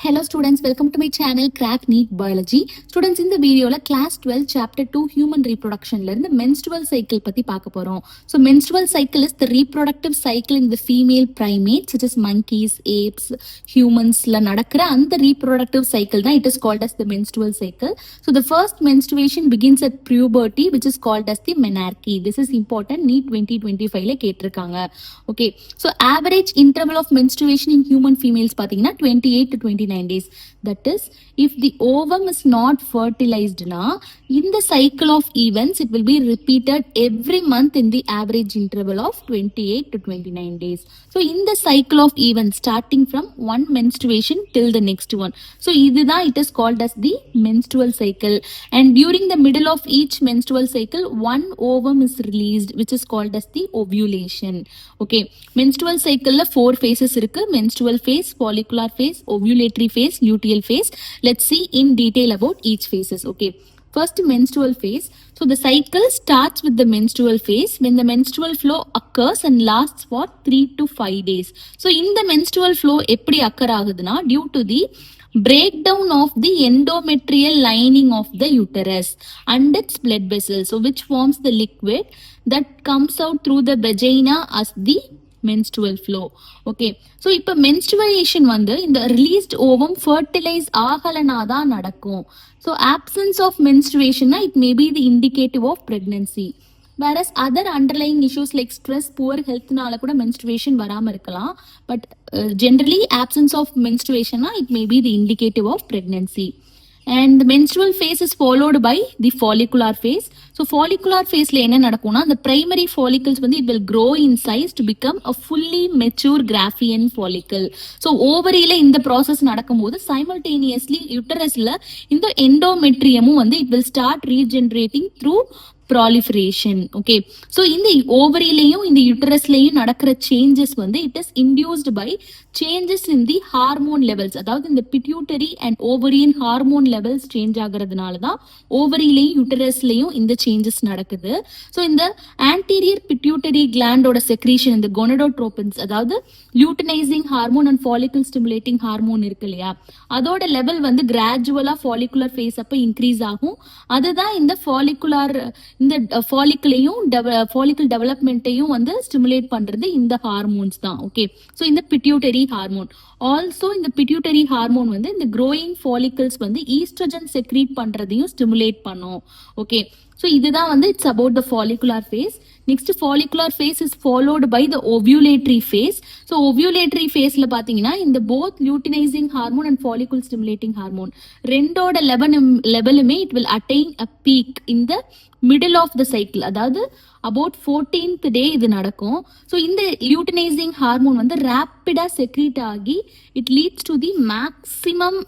Hello students, welcome to my channel Crack NEET Biology. Students, இந்த வீடியோல class 12 chapter 2 human reproductionல இருந்து menstrual cycle பத்தி பார்க்க போறோம். So menstrual cycle is the reproductive cycle in the female primates such as monkeys, apes, humansல நடக்கிற அந்த reproductive cycle தான் it is called as the menstrual cycle. So the first menstruation begins at puberty which is called as the menarche. This is important. NEET 2025ல கேட்டிருக்காங்க. Okay. So average interval of menstruation in human females பாத்தீங்கன்னா 28 to 29 days. That is, if the ovum is not fertilized na, in the cycle of events it will be repeated every month in the average interval of 28 to 29 days. So in the cycle of events starting from one menstruation till the next one, so இதுதான் it is called as the menstrual cycle. And during the middle of each menstrual cycle one ovum is released which is called as the ovulation. Okay, menstrual cycle la 4 phases இருக்கு: menstrual phase, follicular phase, ovulatory phase, luteal phase. Let's see in detail about each phases. Okay, first menstrual phase. So the cycle starts with the menstrual phase when the menstrual flow occurs and lasts for 3 to 5 days. So in the menstrual flow எப்படி occur ஆகுதுன்னா due to the breakdown of the endometrial lining of the uterus and its blood vessels, so which forms the liquid that comes out through the vagina as the menstrual flow. Okay, so இப்ப menstruation வந்து இந்த released ovum fertilize ஆகலனா தான் நடக்கும். So absence of menstruation it may be the indicative of pregnancy, whereas other underlying issues like stress, poor health நால கூட menstruation வராம இருக்கலாம். But generally absence of menstruation it may be the indicative of pregnancy. And the menstrual phase is followed by the follicular phase. So follicular phase la enna nadakumna, the primary follicles வந்து it will grow in size to become a fully mature Graafian follicle. So ovary la இந்த process நடக்கும்போது simultaneously uterus la இந்த endometrium வந்து it will start regenerating through proliferation. Okay, so in the ovary-லையும் இந்த uterus-லையும் நடக்கிற changes வந்து it is induced by changes in the hormone levels. அதாவது இந்த pituitary and ovarian hormone levels change ஆகிறதுனால தான் ovary-லையும் uterus-லையும் இந்த changes நடக்குது. So இந்த anterior pituitary gland-ஓட secretion, இந்த gonadotropins, அதாவது luteinizing hormone and follicle stimulating hormone இருக்கு இல்லையா, அதோட லெவல் வந்து கிராஜுவலா follicular phase அப்ப இன்க்ரீஸ் ஆகும். அதுதான் இந்த இந்த ஃபாலிக்கிளையும் ஃபாலிக்கல் டெவலப்மெண்ட்டையும் வந்து ஸ்டிமுலேட் பண்றது இந்த ஹார்மோன்ஸ் தான். ஓகே, ஸோ இந்த பிட்யூட்டரி ஹார்மோன் ஆல்சோ இந்த பிட்யூட்டரி ஹார்மோன் வந்து இந்த க்ரோயிங் ஃபாலிக்கல்ஸ் வந்து ஈஸ்ட்ரோஜன் செக்ரீட் பண்றதையும் ஸ்டிமுலேட் பண்ணும். ஓகே, ஸோ இதுதான் வந்து it's about the follicular phase. Next follicular phase is followed by the ovulatory phase. So ovulatory ஃபேஸ்ல பார்த்தீங்கன்னா இந்த both luteinising hormone and follicle stimulating hormone ரெண்டோட லெவலுமே it will attain a peak in the middle of the cycle, அதாவது about 14th டே இது நடக்கும். So இந்த luteinizing hormone வந்து ரேப்பிடா செக்ரீட் ஆகி it leads to the maximum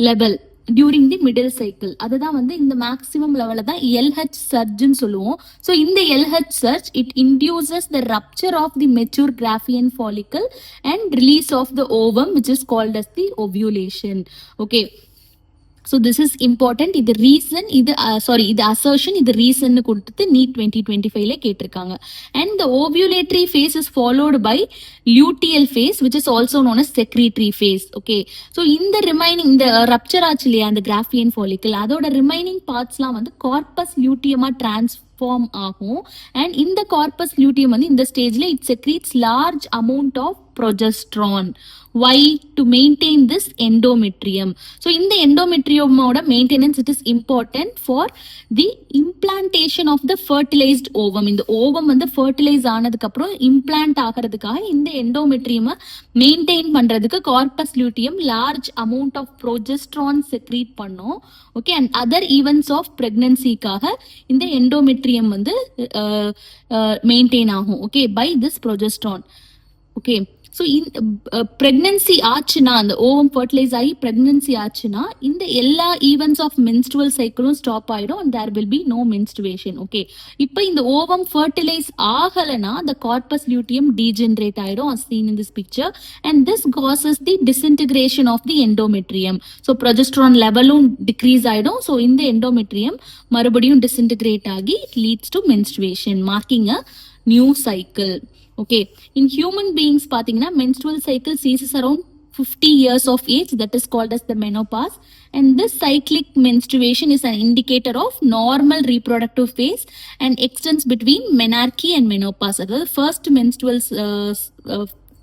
level during the middle cycle. அதுதான் வந்து இந்த மேக்சிமம் லெவலில் தான் LH சர்ஜ்னு சொல்லுவோம். ஸோ இந்த LH surge it induces the rupture of the mature Graafian follicle and release of the ovum which is called as the ovulation. Okay, so this is important. இது reason, இது assertion, இது reason கொடுத்து NEET 2025ல கேட்டிருக்காங்க. And the ovulatory phase is followed by luteal phase which is also known as secretory phase. Okay, so இந்த remaining இந்த rupture ஆச்சு இல்லையா அந்த கிராஃபியன் ஃபாலிக்கல், அதோட ரிமைனிங் பார்ட்ஸ்லாம் வந்து கார்பஸ் லியூட்டியமா டிரான்ஸ்ஃபார்ம் ஆகும். அண்ட் இந்த கார்பஸ் லியூட்டியம் வந்து இந்த ஸ்டேஜ்ல it secretes large amount of progesterone. Why? To maintain this endometrium. So in the endometrium maintenance it is important for the implantation of the fertilized ovum. இந்த ovum வந்து fertilize ஆனதுக்கு அப்புறம் implant ஆகிறதுக்காக இந்த endometrium maintain பண்றதுக்கு corpus luteum large amount of progesterone secrete பண்ணும். Okay, and other events of pregnancy-க்காக இந்த endometrium வந்து maintain ஆகும். Okay, by this progesterone. Okay, so pregnancy ஆச்சுன்னா அந்த ஓவம் ஃபர்டிலைஸ் ஆகி ப்ரெக்னன்சி ஆச்சுன்னா இந்த எல்லா ஈவெண்ட்ஸ் ஆஃப் மென்ஸ்ட்ருவல் சைக்கிளும் ஸ்டாப் ஆகிடும் and there will be no menstruation. Okay, இப்போ இந்த ஓவம் ஃபர்டிலைஸ் ஆகலைன்னா the corpus luteum degenerate ஆகிடும் as seen in this picture and this causes the disintegration of the endometrium. So progesterone லெவலும் decrease ஆகிடும். So இந்த endometrium மறுபடியும் disintegrate ஆகி it leads to menstruation marking a new cycle. Okay, in human beings பாத்தீங்கன்னா menstrual cycle ceases around 50 years of age, that is called as the menopause. And this cyclic menstruation is an indicator of normal reproductive phase and extends between menarche and menopause. அதாவது first menstrual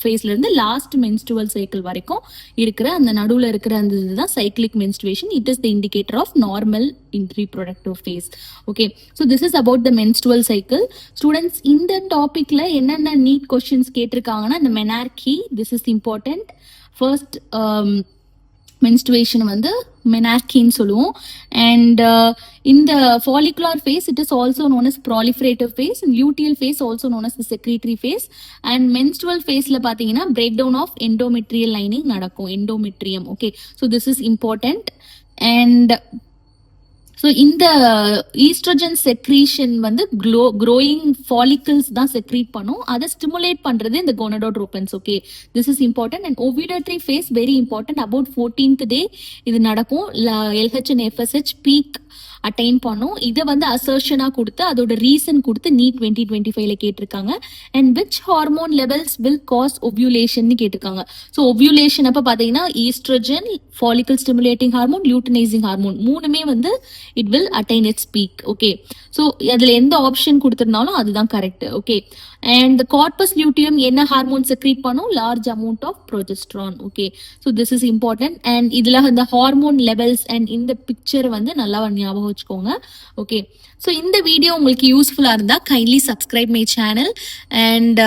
ஃபேஸ்ல இருந்து last menstrual cycle வரைக்கும் இருக்கிற அந்த நடுவில் இருக்கிற அந்த இதுதான் cyclic menstruation. It is the indicator of normal in reproductive phase. Okay, so this is about the menstrual cycle. Students, இந்த டாபிக்ல என்னென்ன நீட் கொஸ்டின்ஸ் கேட்டிருக்காங்கன்னா, இந்த menarche, this is important. First menstruation வந்து menarcheன்னு சொல்லுவோம். அண்ட் இந்த follicular phase, it is also known as proliferative phase, and luteal phase also known as the secretory phase. and menstrual phaseல பாத்தீங்கன்னா breakdown of endometrial lining நடக்கும், endometrium. okay, so this is important. and so இந்த oestrogen secretion வந்து growing follicles தான் secrete பண்ணும். அதை stimulate பண்றது இந்த gonadotropins. Okay, this is important. And ovulatory phase very important. About 14th day இது நடக்கும். LH and FSH peak attain பண்ணும். இதை வந்து அசர்ஷனா கொடுத்து அதோட ரீசன் கொடுத்து நீட் 2025ல கேட்டிருக்காங்க. And which hormone levels will cause ovulation கேட்டிருக்காங்க. ஸோ ஒவ்யூலேஷன் அப்ப பாத்தீங்கன்னா oestrogen, follicle stimulating hormone, luteinising hormone மூணுமே வந்து it will attain its peak. Okay, so அதுல எந்த ஆப்ஷன் கொடுத்திருந்தாலும் அதுதான் correct. Okay, and corpus luteum என்ன ஹார்மோன் செக்ரீட் பண்ணும்? Large amount of progesterone. Okay, so this is important. And இதுல இந்த ஹார்மோன் லெவல்ஸ் அண்ட் இந்த பிக்சர் வந்து நல்லா ஞாபகம் வச்சுக்கோங்க. ஓகே, ஸோ இந்த வீடியோ உங்களுக்கு யூஸ்ஃபுல்லா இருந்தா kindly subscribe my channel. And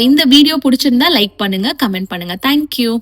இந்த வீடியோ பிடிச்சிருந்தா லைக் பண்ணுங்க, கமெண்ட் பண்ணுங்க. தேங்க்யூ.